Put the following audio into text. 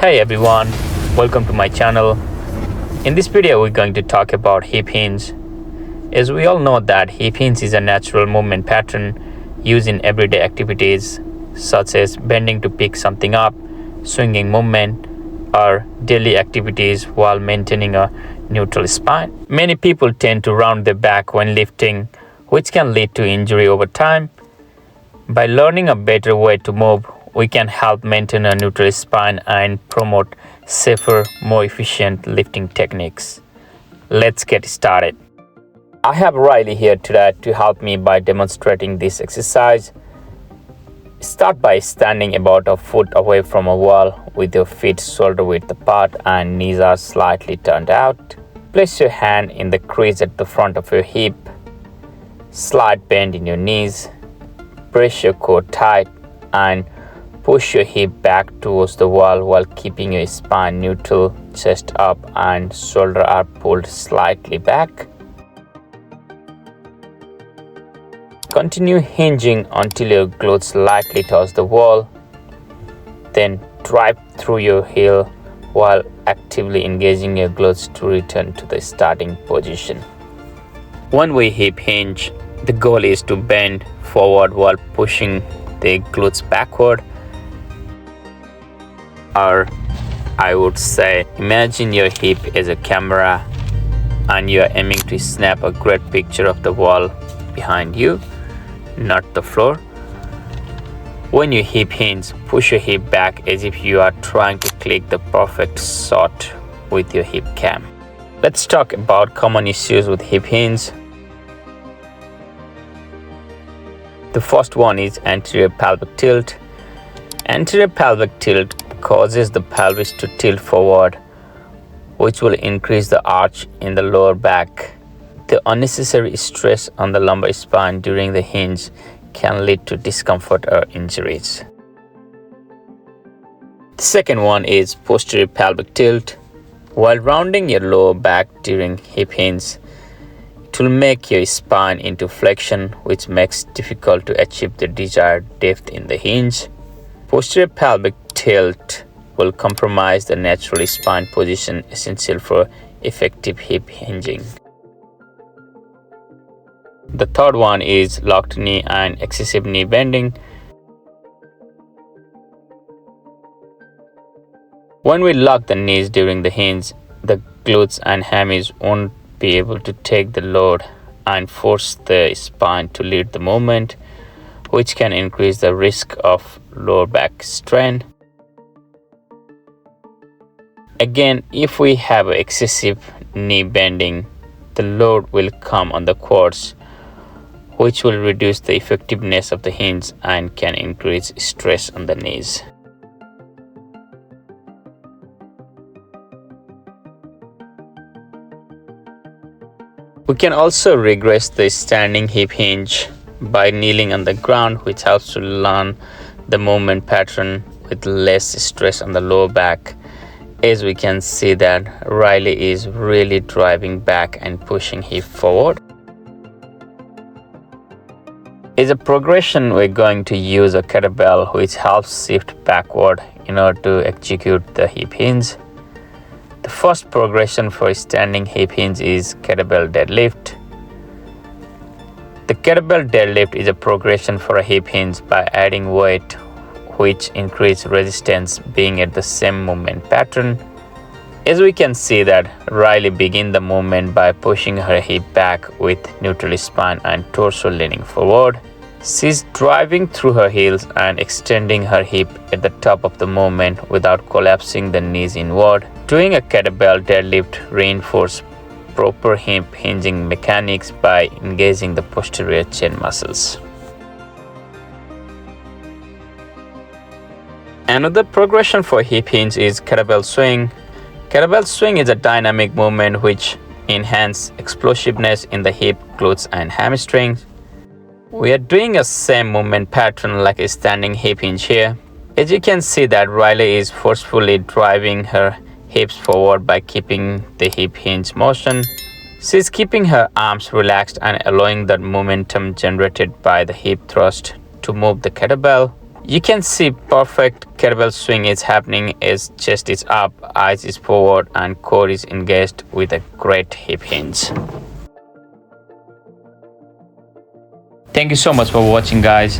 Hey everyone, welcome to my channel. In this video we're going to talk about hip hinge. As we all know that hip hinge is a natural movement pattern used in everyday activities such as bending to pick something up, swinging movement, or daily activities while maintaining a neutral spine. Many people tend to round their back when lifting, which can lead to injury over time. By learning a better way to move, we can help maintain a neutral spine and promote safer, more efficient lifting techniques. Let's get started. I have Riley here today to help me by demonstrating this exercise. Start by standing about a foot away from a wall with your feet shoulder width apart and knees are slightly turned out. Place your hand in the crease at the front of your hip. Slight bend in your knees. Press your core tight and push your hip back towards the wall while keeping your spine neutral, chest up and shoulders are pulled slightly back. Continue hinging until your glutes lightly touch the wall. Then drive through your heel while actively engaging your glutes to return to the starting position. When we hip hinge, the goal is to bend forward while pushing the glutes backward. Or I would say, imagine your hip as a camera and you are aiming to snap a great picture of the wall behind you, not the floor. When you hip hinge, push your hip back as if you are trying to click the perfect shot with your hip cam. Let's talk about common issues with hip hinge. The first one is anterior pelvic tilt. Anterior pelvic tilt causes the pelvis to tilt forward, which will increase the arch in the lower back. The unnecessary stress on the lumbar spine during the hinge can lead to discomfort or injuries. The second one is posterior pelvic tilt. While rounding your lower back during hip hinge, it will make your spine into flexion, which makes it difficult to achieve the desired depth in the hinge. Posterior pelvic tilt will compromise the natural spine position essential for effective hip hinging. The third one is locked knee and excessive knee bending. When we lock the knees during the hinge, the glutes and hammies won't be able to take the load and force the spine to lead the movement, which can increase the risk of lower back strain. Again, if we have excessive knee bending, the load will come on the quads, which will reduce the effectiveness of the hinge and can increase stress on the knees. We can also regress the standing hip hinge by kneeling on the ground, which helps to learn the movement pattern with less stress on the lower back. As we can see that Riley is really driving back and pushing hip forward. As a progression, we're going to use a kettlebell which helps shift backward in order to execute the hip hinge. The first progression for standing hip hinge is kettlebell deadlift. The kettlebell deadlift is a progression for a hip hinge by adding weight which increase resistance being at the same movement pattern. As we can see that Riley begin the movement by pushing her hip back with neutral spine and torso leaning forward. She's driving through her heels and extending her hip at the top of the movement without collapsing the knees inward. Doing a kettlebell deadlift reinforces proper hip hinging mechanics by engaging the posterior chain muscles. Another progression for hip hinge is kettlebell swing. Kettlebell swing is a dynamic movement which enhances explosiveness in the hip, glutes and hamstrings. We are doing a same movement pattern like a standing hip hinge here. As you can see that Riley is forcefully driving her hips forward by keeping the hip hinge motion. She's keeping her arms relaxed and allowing the momentum generated by the hip thrust to move the kettlebell. You can see perfect kettlebell swing is happening as chest is up, eyes is forward, and core is engaged with a great hip hinge. Thank you so much for watching, guys.